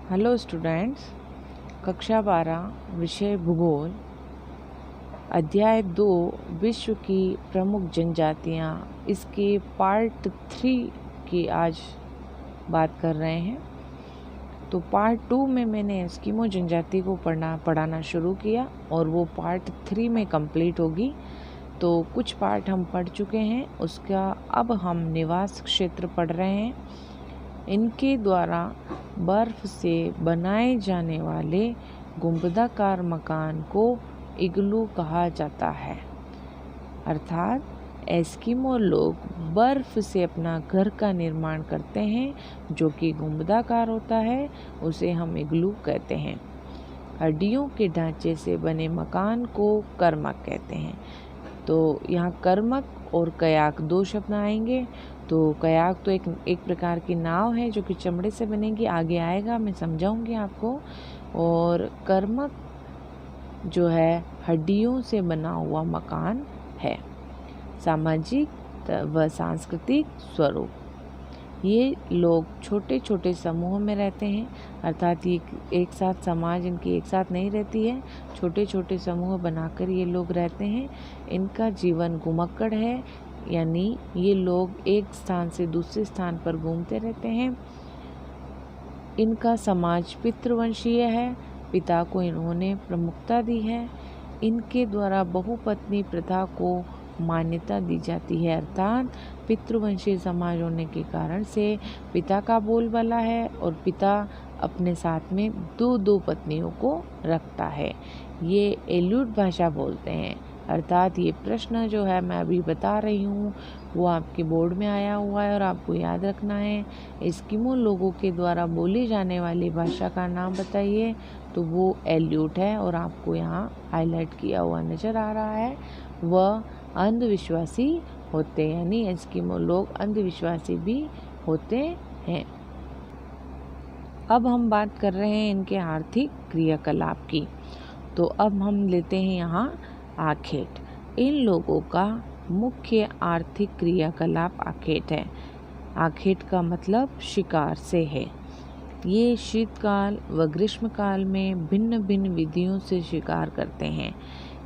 Hello students, कक्षा 12 विषय भूगोल अध्याय 2 विश्व की प्रमुख जनजातियाँ, इसके पार्ट 3 की आज बात कर रहे हैं। तो पार्ट 2 में मैंने एस्किमो जनजाति को पढ़ाना शुरू किया और वो पार्ट 3 में कंप्लीट होगी। तो कुछ पार्ट हम पढ़ चुके हैं, उसका अब हम निवास क्षेत्र पढ़ रहे हैं। इनके द्वारा बर्फ से बनाए जाने वाले गुंबदाकार मकान को इग्लू कहा जाता है। अर्थात एस्किमो लोग बर्फ से अपना घर का निर्माण करते हैं जो कि गुंबदाकार होता है, उसे हम इग्लू कहते हैं। हड्डियों के ढांचे से बने मकान को कर्मक कहते हैं। तो यहाँ कर्मक और कयाक दो शब्द आएंगे। तो कयाक तो एक प्रकार की नाव है जो कि चमड़े से बनेगी, आगे आएगा, मैं समझाऊंगी आपको। और कर्मक जो है हड्डियों से बना हुआ मकान है। सामाजिक व सांस्कृतिक स्वरूप, ये लोग छोटे छोटे समूह में रहते हैं। अर्थात ये एक साथ समाज इनकी एक साथ नहीं रहती है, छोटे छोटे समूह बनाकर ये लोग रहते हैं। इनका जीवन घुमक्कड़ है, यानी ये लोग एक स्थान से दूसरे स्थान पर घूमते रहते हैं। इनका समाज पितृवंशीय है, पिता को इन्होंने प्रमुखता दी है। इनके द्वारा बहुपत्नी प्रथा को मान्यता दी जाती है। अर्थात पितृवंशीय समाज होने के कारण से पिता का बोलबाला है और पिता अपने साथ में दो पत्नियों को रखता है। ये एल्यूट भाषा बोलते हैं। अर्थात ये प्रश्न जो है मैं अभी बता रही हूँ वो आपके बोर्ड में आया हुआ है और आपको याद रखना है। एस्किमो लोगों के द्वारा बोली जाने वाली भाषा का नाम बताइए, तो वो एल्यूट है और आपको यहाँ हाईलाइट किया हुआ नज़र आ रहा है। वह अंधविश्वासी होते हैं, यानी एस्किमो लोग अंधविश्वासी भी होते हैं। अब हम बात कर रहे हैं इनके आर्थिक क्रियाकलाप की। तो अब हम लेते हैं यहाँ आखेट। इन लोगों का मुख्य आर्थिक क्रियाकलाप आखेट है। आखेट का मतलब शिकार से है। ये शीतकाल व ग्रीष्मकाल में भिन्न भिन्न विधियों से शिकार करते हैं।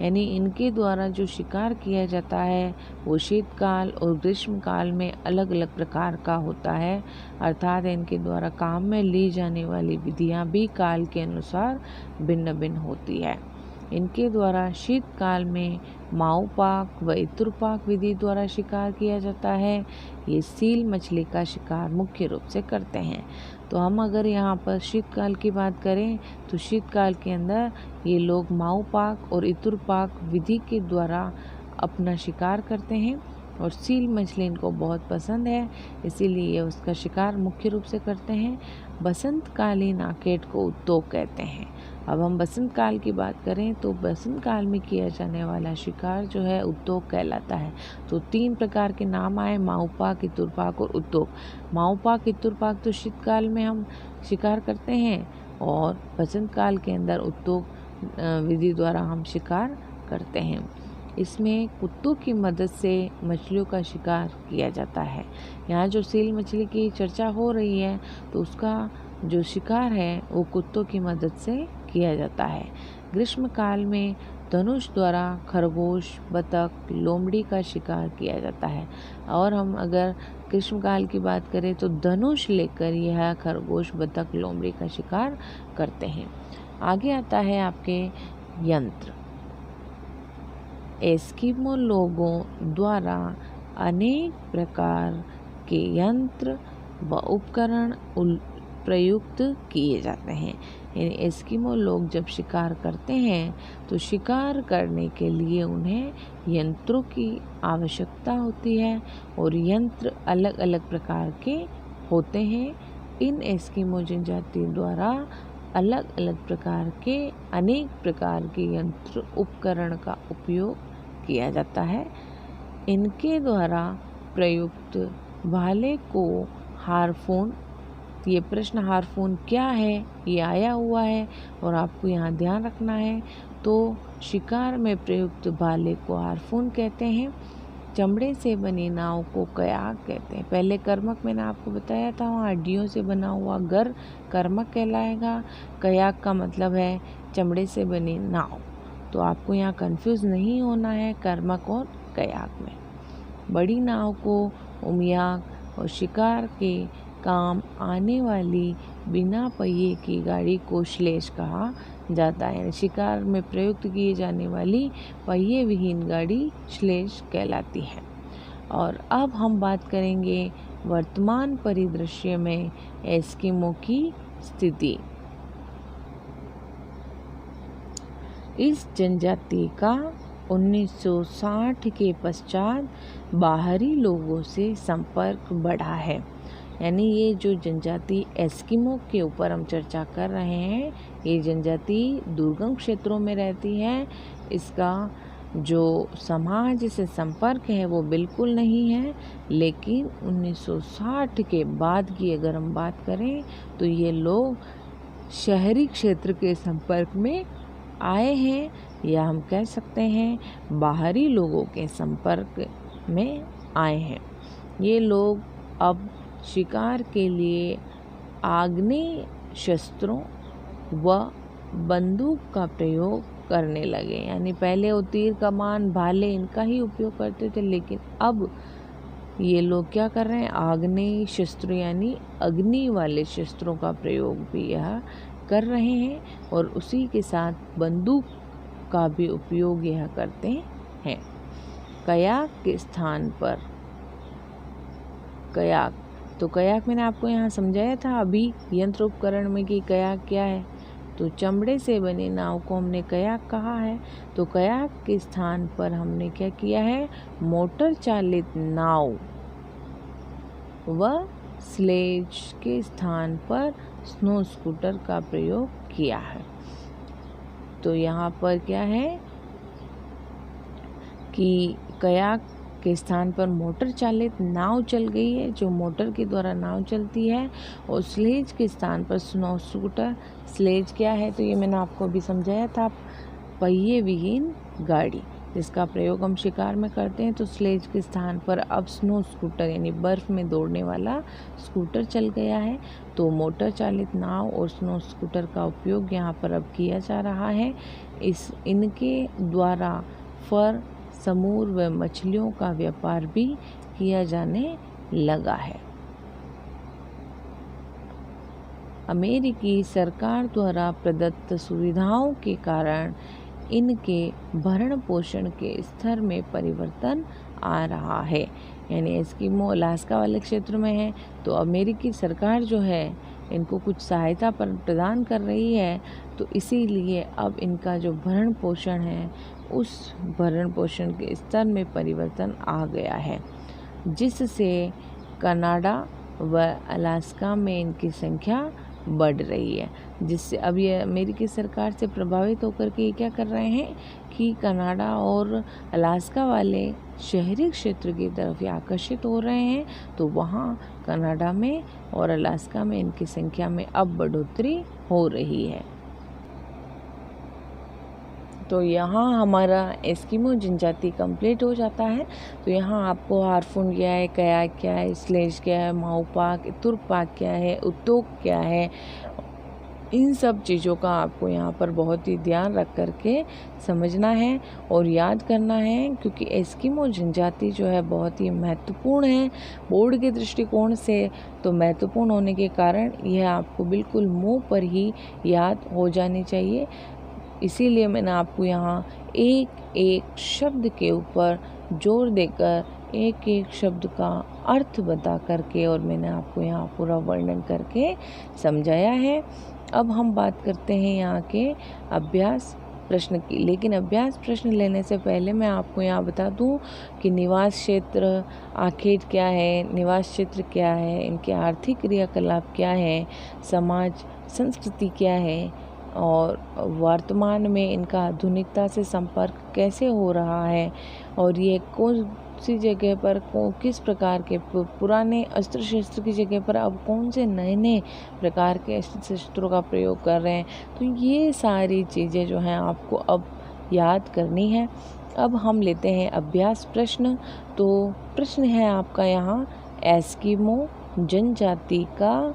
यानी इनके द्वारा जो शिकार किया जाता है वो शीतकाल और ग्रीष्मकाल में अलग अलग प्रकार का होता है। अर्थात इनके द्वारा काम में ली जाने वाली विधियां भी काल के अनुसार भिन्न भिन्न होती है। इनके द्वारा शीतकाल में माऊपाक व इतुरपाक विधि द्वारा शिकार किया जाता है। ये सील मछली का शिकार मुख्य रूप से करते हैं। तो हम अगर यहाँ पर शीतकाल की बात करें तो शीतकाल के अंदर ये लोग माऊपाक और इतुरपाक विधि के द्वारा अपना शिकार करते हैं और सील मछली इनको बहुत पसंद है, इसीलिए ये उसका शिकार मुख्य रूप से करते हैं। बसंतकालीन आखेट को उत्तोक कहते हैं। अब हम बसंत काल की बात करें तो बसंत काल में किया जाने वाला शिकार जो है उत्तोक कहलाता है। तो 3 प्रकार के नाम आए, माऊपाक, इतुरपाक और उत्तोक। माऊपाक, इतुरपाक तो शीतकाल में हम शिकार करते हैं और बसंत काल के अंदर उत्तोक विधि द्वारा हम शिकार करते हैं। इसमें कुत्तों की मदद से मछलियों का शिकार किया जाता है। यहाँ जो सील मछली की चर्चा हो रही है तो उसका जो शिकार है वो कुत्तों की मदद से किया जाता है। ग्रीष्म काल में धनुष द्वारा खरगोश, बतख, लोमड़ी का शिकार किया जाता है। और हम अगर ग्रीष्म काल की बात करें तो धनुष लेकर यह खरगोश, बतख, लोमड़ी का शिकार करते हैं। आगे आता है आपके यंत्र। एस्किमो लोगों द्वारा अनेक प्रकार के यंत्र व उपकरण प्रयुक्त किए जाते हैं। यानी एस्किमो लोग जब शिकार करते हैं तो शिकार करने के लिए उन्हें यंत्रों की आवश्यकता होती है और यंत्र अलग अलग प्रकार के होते हैं। इन एस्किमो जनजाति द्वारा अलग अलग प्रकार के अनेक प्रकार के यंत्र उपकरण का उपयोग किया जाता है। इनके द्वारा प्रयुक्त भाले को हारफून, ये प्रश्न हारफून क्या है ये आया हुआ है और आपको यहाँ ध्यान रखना है। तो शिकार में प्रयुक्त भाले को हारफून कहते हैं। चमड़े से बनी नाव को कयाक कहते हैं। पहले कर्मक मैंने आपको बताया था, वहाँ हड्डियों से बना हुआ घर कर्मक कहलाएगा। कयाक का मतलब है चमड़े से बनी नाव। तो आपको यहाँ कंफ्यूज नहीं होना है कर्मक और कयाक में। बड़ी नाव को उमियाक और शिकार के काम आने वाली बिना पहिए की गाड़ी को श्लेष कहा जाता है। शिकार में प्रयुक्त किए जाने वाली पहिए विहीन गाड़ी श्लेष कहलाती है। और अब हम बात करेंगे वर्तमान परिदृश्य में एस्किमो की स्थिति। इस जनजाति का 1960 के पश्चात बाहरी लोगों से संपर्क बढ़ा है। यानी ये जो जनजाति एस्किमो के ऊपर हम चर्चा कर रहे हैं, ये जनजाति दुर्गम क्षेत्रों में रहती है। इसका जो समाज से संपर्क है वो बिल्कुल नहीं है। लेकिन 1960 के बाद की अगर हम बात करें तो ये लोग शहरी क्षेत्र के संपर्क में आए हैं, या हम कह सकते हैं बाहरी लोगों के संपर्क में आए हैं। ये लोग अब शिकार के लिए आग्नेय शस्त्रों व बंदूक का प्रयोग करने लगे। यानी पहले वो तीर कमान भाले इनका ही उपयोग करते थे, लेकिन अब ये लोग क्या कर रहे हैं, आग्नेय शस्त्र यानी अग्नि वाले शस्त्रों का प्रयोग भी यह कर रहे हैं, और उसी के साथ बंदूक का भी उपयोग यह करते हैं। कयाक के स्थान पर कयाक, तो कयाक मैंने आपको यहाँ समझाया था अभी यंत्र उपकरण में कि कयाक क्या है। तो चमड़े से बनी नाव को हमने कयाक कहा है। तो कयाक के स्थान पर हमने क्या किया है, मोटर चालित नाव व स्लेज के स्थान पर स्नो स्कूटर का प्रयोग किया है। तो यहाँ पर क्या है कि कयाक के स्थान पर मोटर चालित नाव चल गई है, जो मोटर के द्वारा नाव चलती है, और स्लेज के स्थान पर स्नो स्कूटर। स्लेज क्या है, तो ये मैंने आपको अभी समझाया था, पहिए विहीन गाड़ी जिसका प्रयोग हम शिकार में करते हैं। तो स्लेज के स्थान पर अब स्नो स्कूटर यानी बर्फ़ में दौड़ने वाला स्कूटर चल गया है। तो मोटर चालित नाव और स्नो स्कूटर का उपयोग यहाँ पर अब किया जा रहा है। इनके द्वारा फर, समूर व मछलियों का व्यापार भी किया जाने लगा है। अमेरिकी सरकार द्वारा प्रदत्त सुविधाओं के कारण इनके भरण पोषण के स्तर में परिवर्तन आ रहा है। यानी एस्किमो अलास्का वाले क्षेत्र में है, तो अमेरिकी सरकार जो है इनको कुछ सहायता प्रदान कर रही है, तो इसीलिए अब इनका जो भरण पोषण है उस भरण पोषण के स्तर में परिवर्तन आ गया है, जिससे कनाडा व अलास्का में इनकी संख्या बढ़ रही है। जिससे अब ये अमेरिकी सरकार से प्रभावित होकर के ये क्या कर रहे हैं कि कनाडा और अलास्का वाले शहरी क्षेत्र की तरफ ये आकर्षित हो रहे हैं। तो वहाँ कनाडा में और अलास्का में इनकी संख्या में अब बढ़ोतरी हो रही है। तो यहाँ हमारा एस्किमो जनजाति कंप्लीट हो जाता है। तो यहाँ आपको हारफून क्या है, कयाक क्या है, स्लेज क्या है, माउपाक, तुर्कपाक क्या है, उत्तोक क्या है, इन सब चीज़ों का आपको यहाँ पर बहुत ही ध्यान रख कर के समझना है और याद करना है, क्योंकि एस्किमो जनजाति जो है बहुत ही महत्वपूर्ण है बोर्ड के दृष्टिकोण से। तो महत्वपूर्ण होने के कारण यह आपको बिल्कुल मुँह पर ही याद हो जानी चाहिए। इसीलिए मैंने आपको यहाँ एक एक शब्द के ऊपर जोर देकर एक एक शब्द का अर्थ बता करके और मैंने आपको यहाँ पूरा वर्णन करके समझाया है। अब हम बात करते हैं यहाँ के अभ्यास प्रश्न की। लेकिन अभ्यास प्रश्न लेने से पहले मैं आपको यहाँ बता दूँ कि निवास क्षेत्र आखेट क्या है, निवास क्षेत्र क्या है, इनके आर्थिक क्रियाकलाप क्या है, समाज संस्कृति क्या है, और वर्तमान में इनका आधुनिकता से संपर्क कैसे हो रहा है, और ये कौन सी जगह पर किस प्रकार के पुराने अस्त्र शस्त्र की जगह पर अब कौन से नए नए प्रकार के अस्त्र शस्त्रों का प्रयोग कर रहे हैं। तो ये सारी चीज़ें जो हैं आपको अब याद करनी है। अब हम लेते हैं अभ्यास प्रश्न। तो प्रश्न है आपका यहाँ, एस्किमो जनजाति का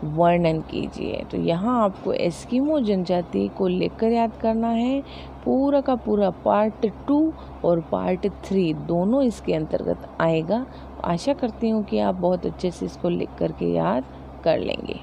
वर्णन कीजिए। तो यहाँ आपको एस्किमो जनजाति को लेकर याद करना है। पूरा का पूरा पार्ट 2 और पार्ट 3 दोनों इसके अंतर्गत आएगा। आशा करती हूँ कि आप बहुत अच्छे से इसको लिख करके याद कर लेंगे।